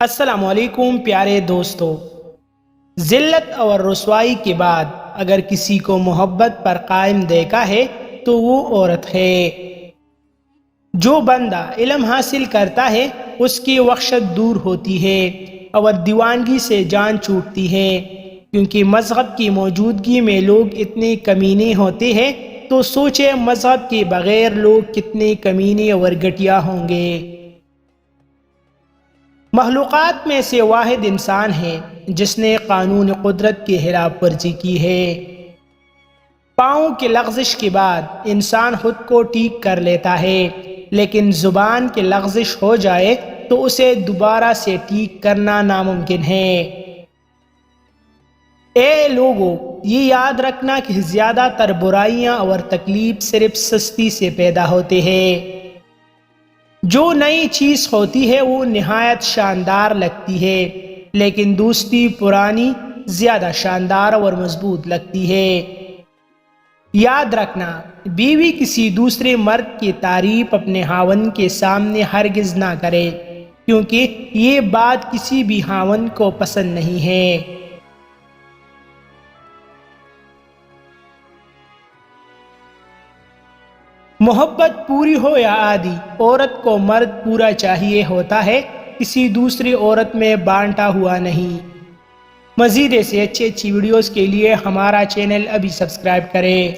السلام علیکم پیارے دوستو، ذلت اور رسوائی کے بعد اگر کسی کو محبت پر قائم دیکھا ہے تو وہ عورت ہے۔ جو بندہ علم حاصل کرتا ہے اس کی وحشت دور ہوتی ہے اور دیوانگی سے جان چھوٹتی ہے، کیونکہ مذہب کی موجودگی میں لوگ اتنے کمینے ہوتے ہیں تو سوچے مذہب کے بغیر لوگ کتنے کمینے اور گھٹیا ہوں گے۔ مخلوقات میں سے واحد انسان ہے جس نے قانون قدرت کی خلاف ورزی کی ہے۔ پاؤں کی لغزش کے بعد انسان خود کو ٹھیک کر لیتا ہے، لیکن زبان کی لغزش ہو جائے تو اسے دوبارہ سے ٹھیک کرنا ناممکن ہے۔ اے لوگو، یہ یاد رکھنا کہ زیادہ تر برائیاں اور تکلیف صرف سستی سے پیدا ہوتے ہیں۔ جو نئی چیز ہوتی ہے وہ نہایت شاندار لگتی ہے، لیکن دوستی پرانی زیادہ شاندار اور مضبوط لگتی ہے۔ یاد رکھنا، بیوی کسی دوسرے مرد کی تعریف اپنے خاوند کے سامنے ہرگز نہ کرے، کیونکہ یہ بات کسی بھی خاوند کو پسند نہیں ہے۔ محبت پوری ہو یا آدھی، عورت کو مرد پورا چاہیے ہوتا ہے، کسی دوسری عورت میں بانٹا ہوا نہیں۔ مزید ایسے اچھی ویڈیوز کے لیے ہمارا چینل ابھی سبسکرائب کریں۔